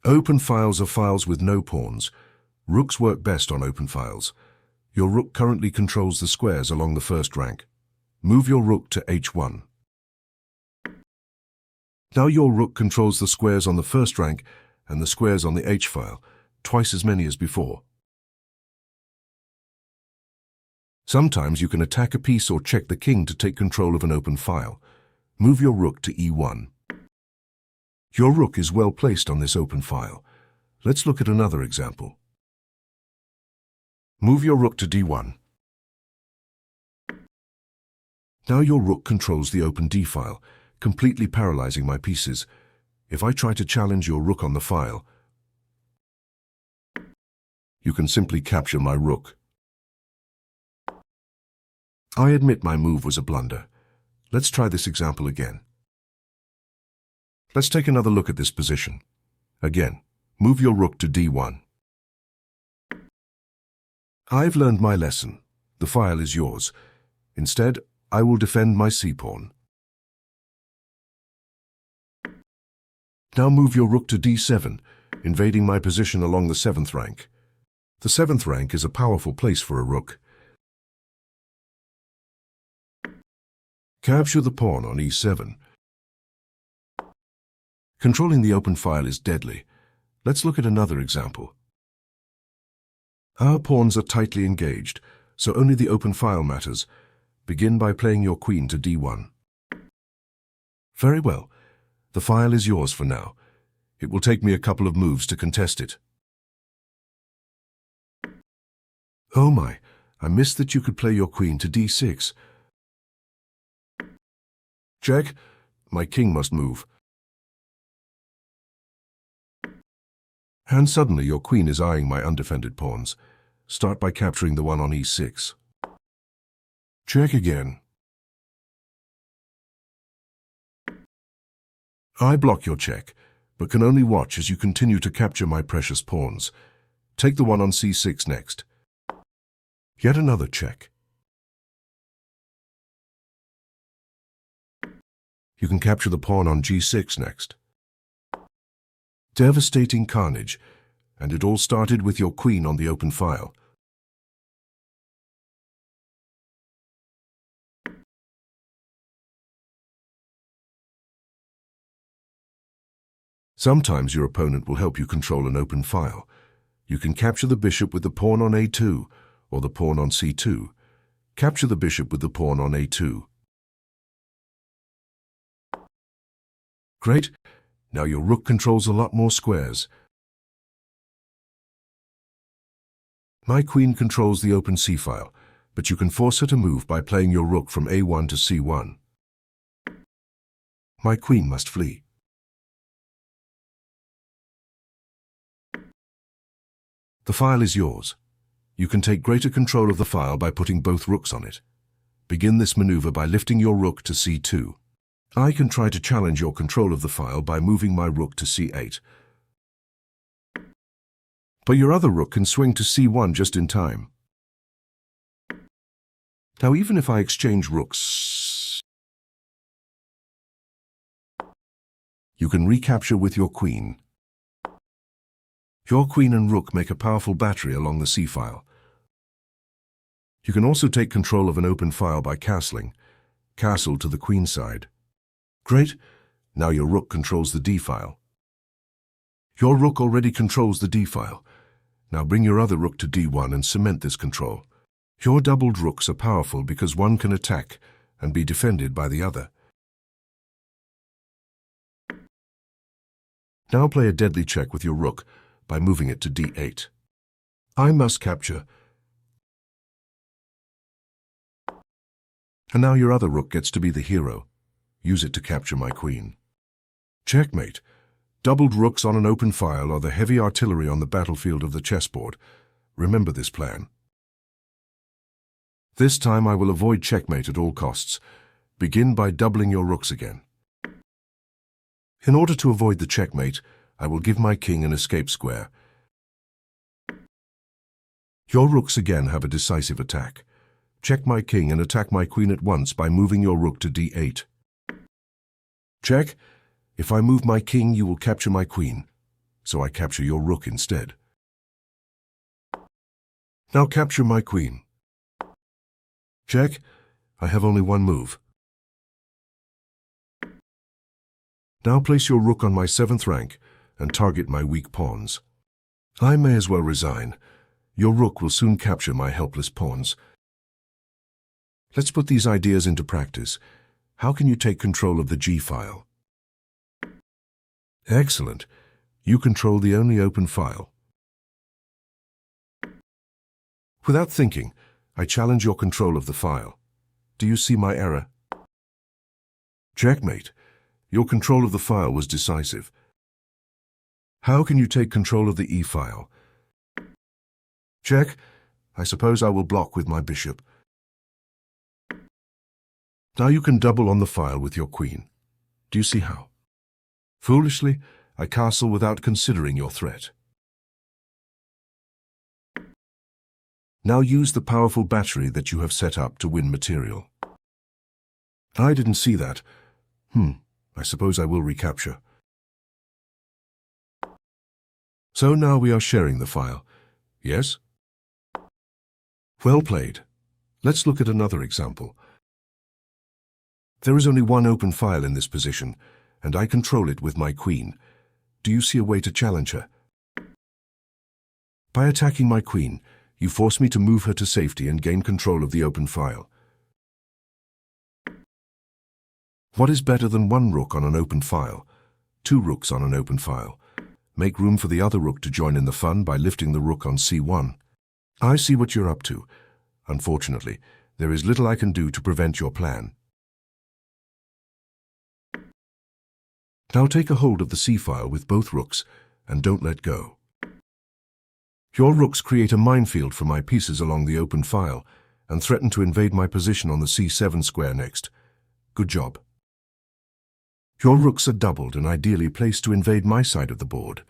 Open files are files with no pawns. Rooks work best on open files. Your rook currently controls the squares along the first rank. Move your rook to h1. Now your rook controls the squares on the first rank and the squares on the h file, twice as many as before. Sometimes you can attack a piece or check the king to take control of an open file. Move your rook to e1. Your rook is well placed on this open file. Let's look at another example. Move your rook to d1. Now your rook controls the open d file, completely paralyzing my pieces. If I try to challenge your rook on the file, you can simply capture my rook. I admit my move was a blunder. Let's try this example again. Let's take another look at this position. Again, move your rook to d1. I've learned my lesson. The file is yours. Instead, I will defend my c-pawn. Now move your rook to d7, invading my position along the 7th rank. The 7th rank is a powerful place for a rook. Capture the pawn on e7. Controlling the open file is deadly. Let's look at another example. Our pawns are tightly engaged, so only the open file matters. Begin by playing your queen to d1. Very well. The file is yours for now. It will take me a couple of moves to contest it. Oh my, I missed that you could play your queen to d6. Check. My king must move. And suddenly your queen is eyeing my undefended pawns. Start by capturing the one on e6. Check again. I block your check, but can only watch as you continue to capture my precious pawns. Take the one on c6 next. Yet another check. You can capture the pawn on g6 next. Devastating carnage, and it all started with your queen on the open file. Sometimes your opponent will help you control an open file. You can capture the bishop with the pawn on a2, or the pawn on c2. Capture the bishop with the pawn on a2. Great. Now your rook controls a lot more squares. My queen controls the open c-file, but you can force her to move by playing your rook from a1 to c1. My queen must flee. The file is yours. You can take greater control of the file by putting both rooks on it. Begin this maneuver by lifting your rook to c2. I can try to challenge your control of the file by moving my rook to c8. But your other rook can swing to c1 just in time. Now even if I exchange rooks, you can recapture with your queen. Your queen and rook make a powerful battery along the c-file. You can also take control of an open file by castling. Castle to the queen side. Great. Now your rook controls the d-file. Your rook already controls the d-file. Now bring your other rook to d1 and cement this control. Your doubled rooks are powerful because one can attack and be defended by the other. Now play a deadly check with your rook by moving it to d8. I must capture. And now your other rook gets to be the hero. Use it to capture my queen. Checkmate. Doubled rooks on an open file are the heavy artillery on the battlefield of the chessboard. Remember this plan. This time I will avoid checkmate at all costs. Begin by doubling your rooks again. In order to avoid the checkmate, I will give my king an escape square. Your rooks again have a decisive attack. Check my king and attack my queen at once by moving your rook to d8. Check. If I move my king, you will capture my queen. so I capture your rook instead. Now capture my queen. Check. I have only one move. Now place your rook on my 7th rank and target my weak pawns. I may as well resign. Your rook will soon capture my helpless pawns. Let's put these ideas into practice. How can you take control of the G-file? Excellent. You control the only open file. Without thinking, I challenge your control of the file. Do you see my error? Checkmate. Your control of the file was decisive. How can you take control of the E-file? Check. I suppose I will block with my bishop. Now you can double on the file with your queen. Do you see how? Foolishly, I castle without considering your threat. Now use the powerful battery that you have set up to win material. I didn't see that. I suppose I will recapture. So now we are sharing the file. Yes? Well played. Let's look at another example. There is only one open file in this position, and I control it with my queen. Do you see a way to challenge her? By attacking my queen, you force me to move her to safety and gain control of the open file. What is better than one rook on an open file? 2 rooks on an open file. Make room for the other rook to join in the fun by lifting the rook on c1. I see what you're up to. Unfortunately, there is little I can do to prevent your plan. Now take a hold of the c-file with both rooks and don't let go. Your rooks create a minefield for my pieces along the open file and threaten to invade my position on the c7 square next. Good job. Your rooks are doubled and ideally placed to invade my side of the board.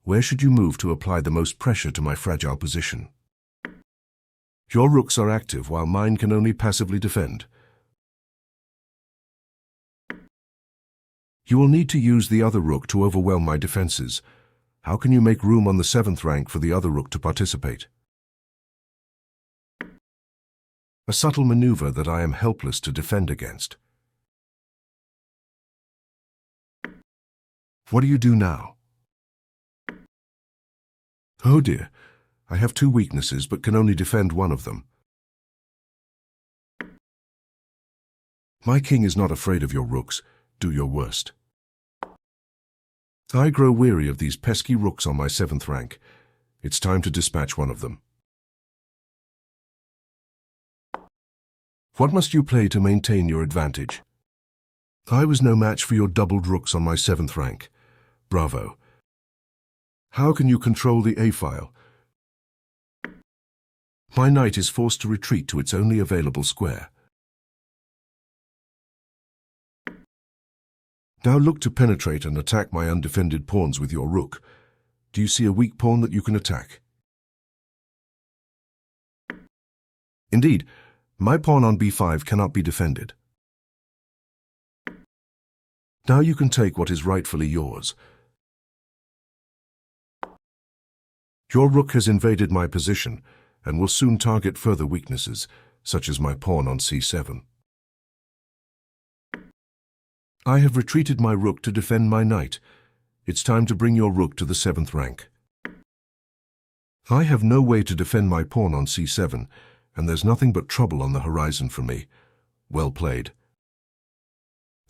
Where should you move to apply the most pressure to my fragile position? Your rooks are active while mine can only passively defend. You will need to use the other rook to overwhelm my defenses. How can you make room on the 7th rank for the other rook to participate? A subtle maneuver that I am helpless to defend against. What do you do now? Oh dear, I have 2 weaknesses but can only defend one of them. My king is not afraid of your rooks. Do your worst. I grow weary of these pesky rooks on my 7th rank. It's time to dispatch one of them. What must you play to maintain your advantage? I was no match for your doubled rooks on my 7th rank. Bravo. How can you control the A-file? My knight is forced to retreat to its only available square. Now look to penetrate and attack my undefended pawns with your rook. Do you see a weak pawn that you can attack? Indeed, my pawn on b5 cannot be defended. Now you can take what is rightfully yours. Your rook has invaded my position and will soon target further weaknesses, such as my pawn on c7. I have retreated my rook to defend my knight. It's time to bring your rook to the 7th rank. I have no way to defend my pawn on c7, and there's nothing but trouble on the horizon for me. Well played.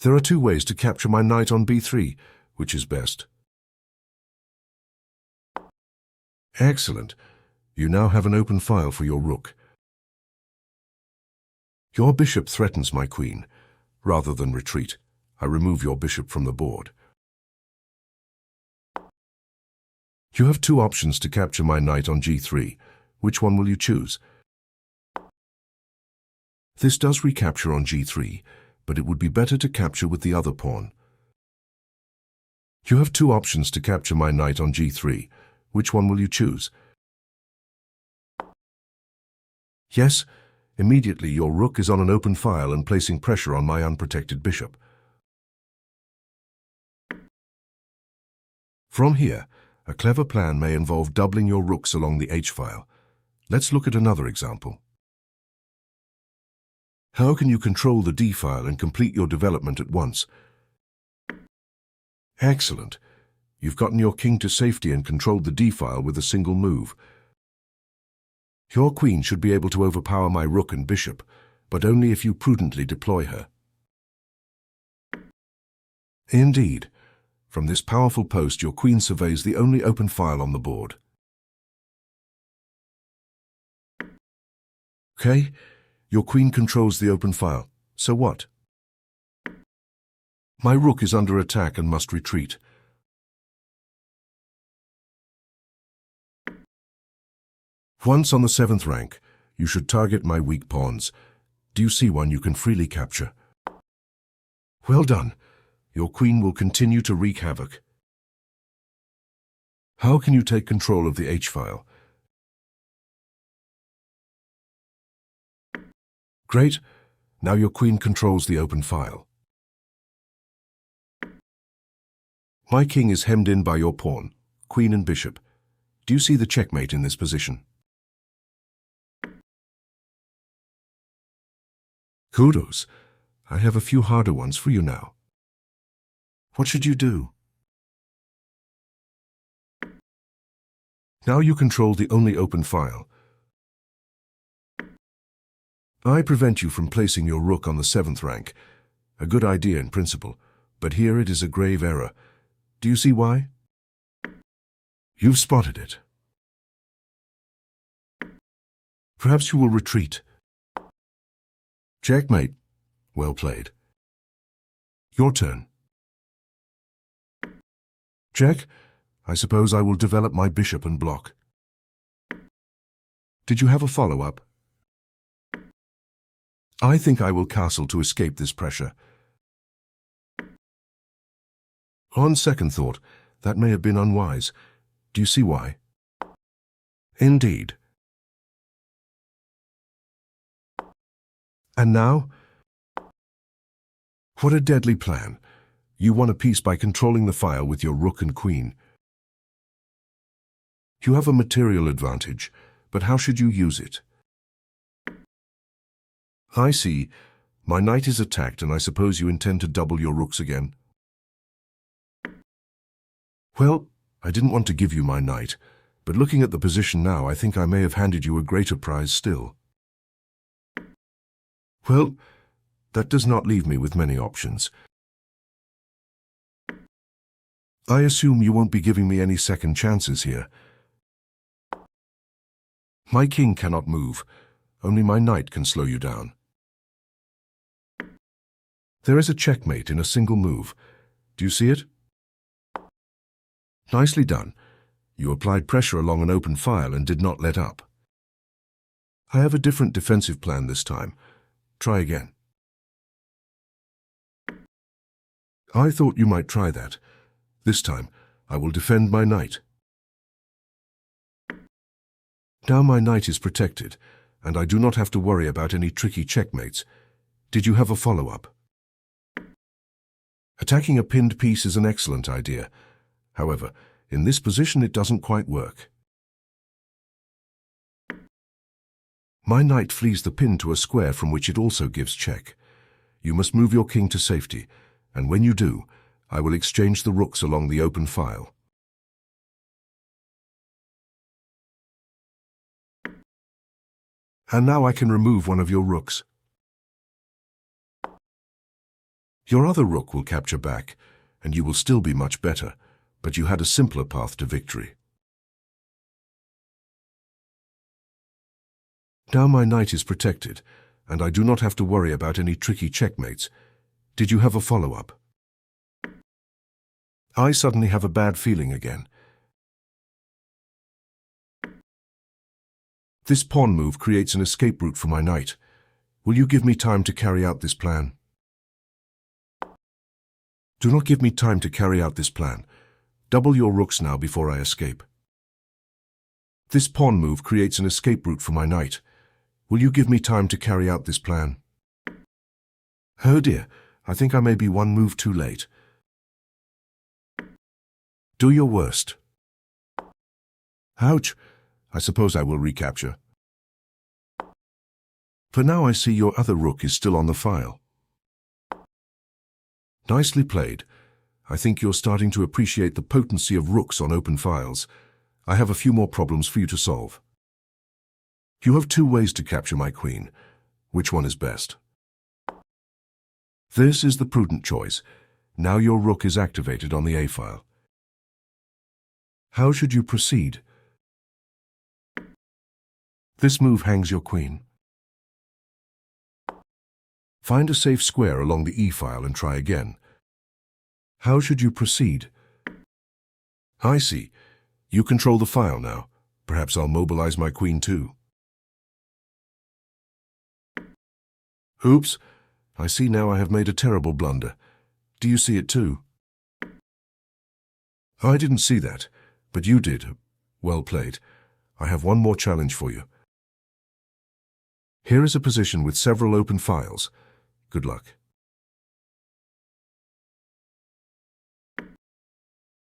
There are 2 ways to capture my knight on b3, which is best. Excellent. You now have an open file for your rook. Your bishop threatens my queen. Rather than retreat, I remove your bishop from the board. You have 2 options to capture my knight on g3. Which one will you choose? This does recapture on g3, but it would be better to capture with the other pawn. You have 2 options to capture my knight on g3. Which one will you choose? Yes, immediately your rook is on an open file and placing pressure on my unprotected bishop. From here, A clever plan may involve doubling your rooks along the h-file. Let's look at another example. How can you control the d-file and complete your development at once? Excellent. You've gotten your king to safety and controlled the d-file with a single move. Your queen should be able to overpower my rook and bishop, but only if you prudently deploy her. Indeed. From this powerful post, your queen surveys the only open file on the board. Okay, your queen controls the open file. So what? My rook is under attack and must retreat. Once on the 7th rank, you should target my weak pawns. Do you see one you can freely capture? Well done. Your queen will continue to wreak havoc. How can you take control of the h-file? Great. Now your queen controls the open file. My king is hemmed in by your pawn, queen and bishop. Do you see the checkmate in this position? Kudos. I have a few harder ones for you now. What should you do? Now you control the only open file. I prevent you from placing your rook on the 7th rank. A good idea in principle, but here it is a grave error. Do you see why? You've spotted it. Perhaps you will retreat. Checkmate. Well played. Your turn. Check. I suppose I will develop my bishop and block. Did you have a follow-up? I think I will castle to escape this pressure. On second thought, that may have been unwise. Do you see why? Indeed. And now? What a deadly plan. You won a piece by controlling the file with your rook and queen. You have a material advantage, but how should you use it? I see. My knight is attacked, and I suppose you intend to double your rooks again. Well, I didn't want to give you my knight, but looking at the position now, I think I may have handed you a greater prize still. Well, that does not leave me with many options. I assume you won't be giving me any second chances here. My king cannot move. Only my knight can slow you down. There is a checkmate in a single move. Do you see it? Nicely done. You applied pressure along an open file and did not let up. I have a different defensive plan this time. Try again. I thought you might try that. This time, I will defend my knight. Now my knight is protected, and I do not have to worry about any tricky checkmates. Did you have a follow-up? Attacking a pinned piece is an excellent idea. However, in this position it doesn't quite work. My knight flees the pin to a square from which it also gives check. You must move your king to safety, and when you do, I will exchange the rooks along the open file. And now I can remove one of your rooks. Your other rook will capture back, and you will still be much better, but you had a simpler path to victory. Now my knight is protected, and I do not have to worry about any tricky checkmates. Did you have a follow-up? I suddenly have a bad feeling again. This pawn move creates an escape route for my knight. Will you give me time to carry out this plan? Do not give me time to carry out this plan. Double your rooks now before I escape. This pawn move creates an escape route for my knight. Will you give me time to carry out this plan? Oh dear, I think I may be one move too late. Do your worst. Ouch! I suppose I will recapture. For now I see your other rook is still on the file. Nicely played. I think you're starting to appreciate the potency of rooks on open files. I have a few more problems for you to solve. You have two ways to capture my queen. Which one is best? This is the prudent choice. Now your rook is activated on the A file. How should you proceed? This move hangs your queen. Find a safe square along the E file and try again. How should you proceed? I see. You control the file now. Perhaps I'll mobilize my queen too. Oops. I see now I have made a terrible blunder. Do you see it too? I didn't see that, but you did. Well played. I have one more challenge for you. Here is a position with several open files. Good luck.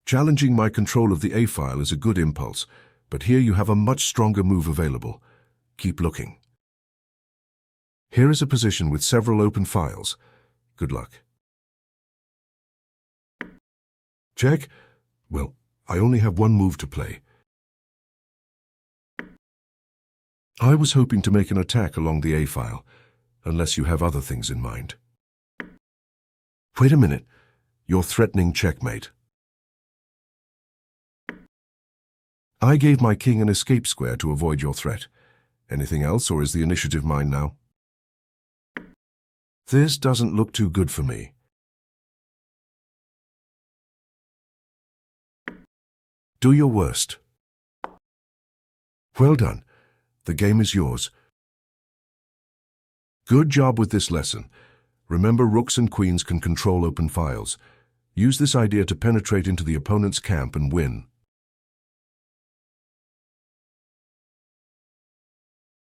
Challenging my control of the A file is a good impulse, but here you have a much stronger move available. Keep looking. Here is a position with several open files. Good luck. Check? Well, I only have one move to play. I was hoping to make an attack along the A file, unless you have other things in mind. Wait a minute. You're threatening checkmate. I gave my king an escape square to avoid your threat. Anything else, or is the initiative mine now? This doesn't look too good for me. Do your worst. Well done. The game is yours. Good job with this lesson. Remember, rooks and queens can control open files. Use this idea to penetrate into the opponent's camp and win.